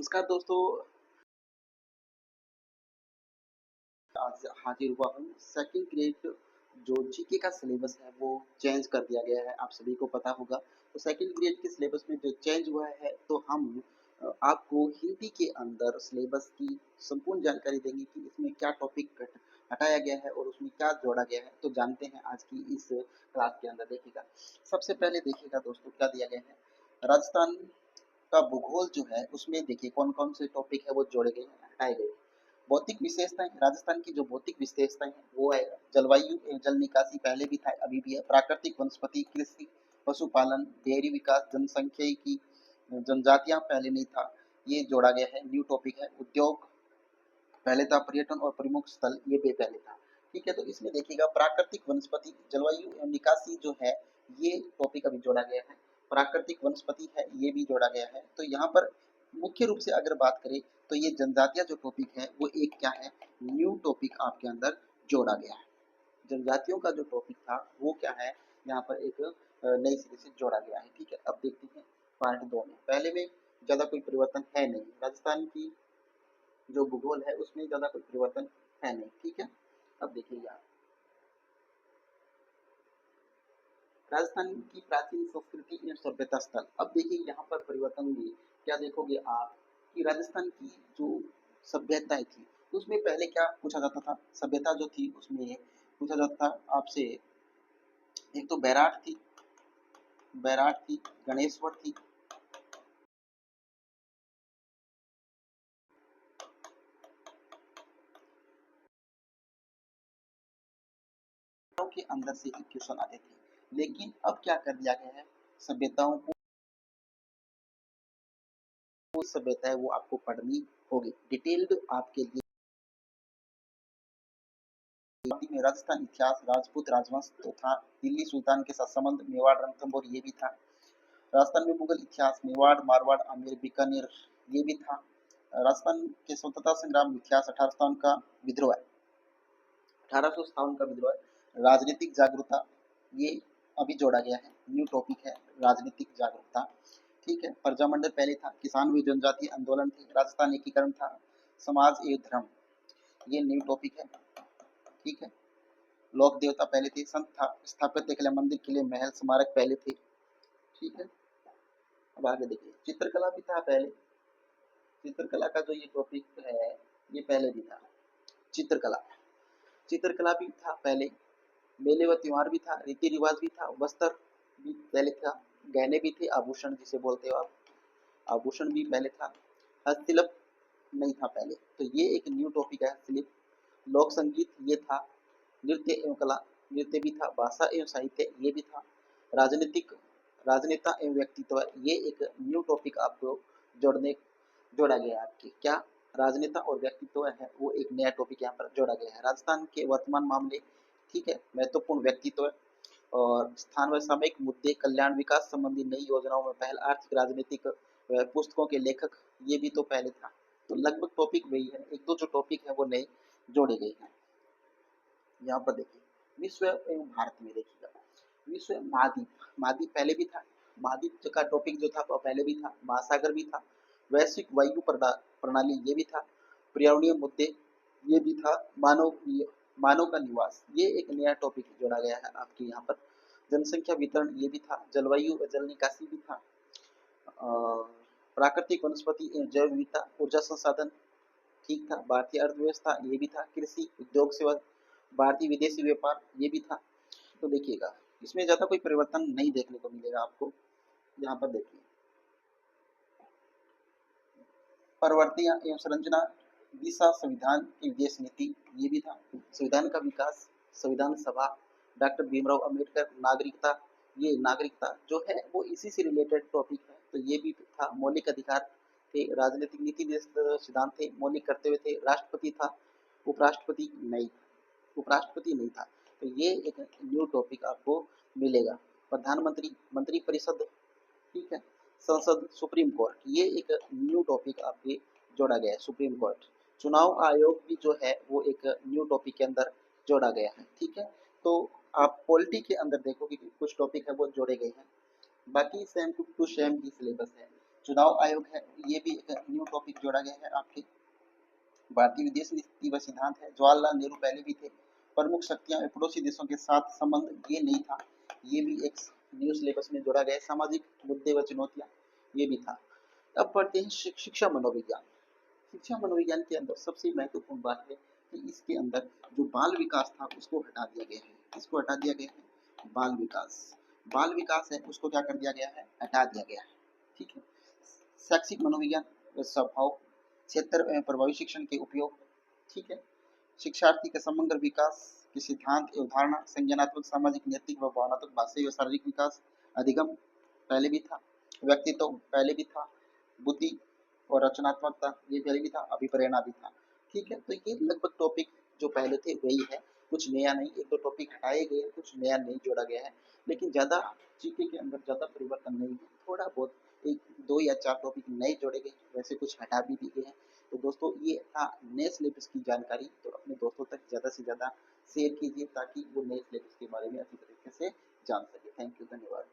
नमस्कार दोस्तों। आज हाजिर हुआ हूँ। सेकंड ग्रेड जो जीके का सिलेबस है वो चेंज कर दिया गया है, आप सभी को पता होगा। तो सेकंड ग्रेड के सिलेबस में जो चेंज हुआ है तो हम आपको हिंदी के अंदर सिलेबस की संपूर्ण जानकारी देंगे कि इसमें क्या टॉपिक हटाया गया है और उसमें क्या जोड़ा गया है। तो जानते हैं आज की इस क्लास के अंदर। देखिएगा, सबसे पहले देखिएगा दोस्तों क्या दिया गया है। राजस्थान का भूगोल जो है उसमें देखिए कौन कौन से टॉपिक है वो जोड़े गए हैं, हटाए गए। भौतिक विशेषताएं, राजस्थान की जो भौतिक विशेषताएं हैं वो है जलवायु एवं जल निकासी, पहले भी था अभी भी है। प्राकृतिक वनस्पति, कृषि, पशुपालन, डेयरी विकास, जनसंख्यिकी, जनजातियां, पहले नहीं था, ये जोड़ा गया है, न्यू टॉपिक है। उद्योग पहले था, पर्यटन और प्रमुख स्थल ये भी पहले था। ठीक है, तो इसमें देखिएगा प्राकृतिक वनस्पति, जलवायु एवं निकासी जो है ये टॉपिक अभी जोड़ा गया है। प्राकृतिक वनस्पति है ये भी जोड़ा गया है। तो यहाँ पर मुख्य रूप से अगर बात करें तो ये जनजातियां जो टॉपिक है वो एक क्या है, न्यू टॉपिक आपके अंदर जोड़ा गया है। जनजातियों का जो टॉपिक था वो क्या है, यहाँ पर एक नई सिरे से जोड़ा गया है। ठीक है, अब देखते हैं पार्ट 2 में। पहले में ज्यादा कोई परिवर्तन है नहीं, राजस्थान की जो भूगोल है उसमें ज्यादा कोई परिवर्तन है नहीं। ठीक है, अब देखिए आप राजस्थान की प्राचीन संस्कृति एवं सभ्यता स्थल। अब देखिए यहाँ पर परिवर्तन हुई, क्या देखोगे आप कि राजस्थान की जो सभ्यताएं थी उसमें पहले क्या पूछा जाता था, सभ्यता जो थी उसमें पूछा जाता था आपसे। एक तो बैराट थी, गणेशवर थी, के अंदर से ही क्वेश्चन आते थे। लेकिन अब क्या कर दिया गया है, सभ्यताओं को, कोई सभ्यता है वो आपको पढ़नी होगी डिटेल्ड आपके लिए। में राजस्थान इतिहास, राजपूत राजवंश तो था, दिल्ली सुल्तान के साथ संबंध, मेवाड़ रणथंभौर ये भी था। राजस्थान में मुगल इतिहास, मेवाड़ मारवाड़ आमेर बीकानेर ये भी था। राजस्थान के स्वतंत्रता संग्राम इतिहास, 1857 का विद्रोह, 1857 का विद्रोह। राजनीतिक जागरूकता ये अभी जोड़ा गया है, न्यू टॉपिक है राजनीतिक जागरूकता। ठीक है, प्रजामंडल पहले था, किसान व जनजाति आंदोलन थे, राजस्थान एकीकरण था, समाज एवं धर्म ये न्यू टॉपिक है। ठीक है, लोक देवता पहले थे, संत था, स्थापत्य कला, मंदिर, किले, महल, स्मारक पहले थे। ठीक है, अब आगे देखिए, चित्रकला भी था पहले। चित्रकला का जो ये टॉपिक है ये पहले भी था। चित्रकला, चित्रकला भी था पहले। मेले व त्योहार भी था, रीति रिवाज भी था, वस्त्र भी पहले था, गहने भी थे, आभूषण जिसे बोलते हो आप, आभूषण भी पहले था। हस्तशिल्प नहीं था पहले, तो ये एक न्यू टॉपिक है हस्तशिल्प। लोक संगीत ये था, नृत्य एवं कला, नृत्य भी था, भाषा एवं साहित्य ये भी था। राजनीतिक, राजनेता एवं व्यक्तित्व ये एक न्यू टॉपिक आपको जोड़ने जोड़ा गया है आपके क्या, राजनेता और व्यक्तित्व है वो एक नया टॉपिक यहाँ पर जोड़ा गया है। राजस्थान के वर्तमान मामले, ठीक है, महत्वपूर्ण व्यक्तित्व और स्थान व सामयिक मुद्दे, कल्याण विकास संबंधी नई योजनाओं में पहल, आर्थिक राजनीतिक पुस्तकों के लेखक ये भी तो पहले था। तो लगभग टॉपिक वही है, एक दो जो टॉपिक है वो नए जोड़े गए हैं। यहाँ पर देखिए विश्व एवं भारत में देखिएगा, विश्व महाद्वीप, महाद्वीप पहले भी था, महाद्वीप का टॉपिक जो था वो पहले भी था, महासागर भी था, वैश्विक वायु प्रणाली ये भी था, पर्यावरणीय मुद्दे ये भी था, मानव का निवास ये एक नया टॉपिक जोड़ा गया है आपके यहाँ पर, जनसंख्या वितरण ये भी था, जलवायु जल निकासी भी था, प्राकृतिक वनस्पति एवं जैव विविधता, ऊर्जा संसाधन ठीक था, भारतीय अर्थव्यवस्था ये भी था, कृषि उद्योग सेवा, भारतीय विदेशी व्यापार ये भी था। तो देखिएगा इसमें ज्यादा कोई परिवर्तन नहीं देखने को मिलेगा आपको। यहाँ पर देखिए प्रवर्तियां एवं संरचना, दिशा, संविधान की विदेश नीति ये भी था, संविधान का विकास, संविधान सभा, डॉक्टर भीमराव अम्बेडकर, नागरिकता, ये नागरिकता जो है वो इसी से रिलेटेड टॉपिक है, तो ये भी था। मौलिक अधिकार थे, राजनीतिक नीति सिद्धांत थे, मौलिक कर्तव्य थे, राष्ट्रपति था, उपराष्ट्रपति नहीं, उपराष्ट्रपति नहीं था। तो ये एक न्यू टॉपिक आपको मिलेगा। प्रधानमंत्री, मंत्री परिषद, ठीक है, संसद, सुप्रीम कोर्ट ये एक न्यू टॉपिक आपके जोड़ा गया है, सुप्रीम कोर्ट। चुनाव आयोग भी जो है वो एक न्यू टॉपिक के अंदर जोड़ा गया है। ठीक है, तो आप पॉलिटी के अंदर देखोगे कि कुछ टॉपिक है वो जोड़े गए हैं, बाकी सेम टू सेम ही सिलेबस है। चुनाव आयोग है ये भी एक न्यू टॉपिक जोड़ा गया है आपके। भारतीय विदेश नीति व सिद्धांत है, जवाहरलाल नेहरू पहले भी थे। प्रमुख शक्तियां और पड़ोसी देशों के साथ संबंध, ये नहीं था, ये भी एक न्यू सिलेबस में जोड़ा गया है। सामाजिक मुद्दे व चुनौतियां, ये भी था। अब पढ़ते हैं शिक्षा मनोविज्ञान। शिक्षा मनोविज्ञान के अंदर सबसे महत्वपूर्ण बात है कि इसके अंदर जो बाल विकास था उसको हटा दिया गया है। इसको हटा दिया गया है, बाल विकास। बाल विकास है उसको क्या कर दिया गया है, हटा दिया गया है। ठीक है। शैक्षिक मनोविज्ञान व स्वभाव, क्षेत्र एवं प्रभावी शिक्षण के उपयोग। ठीक है। शिक्षार्थी का समग्र विकास के सिद्धांत एवं धारणा, संज्ञानात्मक, सामाजिक, नैतिक व भावनात्मक, भाषाई व शारीरिक विकास। अधिगम पहले भी था, व्यक्तित्व पहले भी था, बुद्धि और रचनात्मकता ये पहले भी था, अभिप्रेरणा भी था। ठीक है। तो ये लगभग टॉपिक जो पहले थे वही है, कुछ नया नहीं। एक दो टॉपिक हटाए गए, कुछ नया नहीं जोड़ा गया है, लेकिन ज़्यादा जीके के अंदर ज़्यादा परिवर्तन नहीं है। थोड़ा बहुत एक दो या चार टॉपिक नए जोड़े गए, वैसे कुछ हटा भी दिए गए हैं। तो दोस्तों ये था नए सिलेबस की जानकारी। तो अपने दोस्तों तक ज़्यादा से ज़्यादा शेयर कीजिए ताकि वो नए सिलेबस के बारे में अच्छी तरीके से जान सके। थैंक यू, धन्यवाद।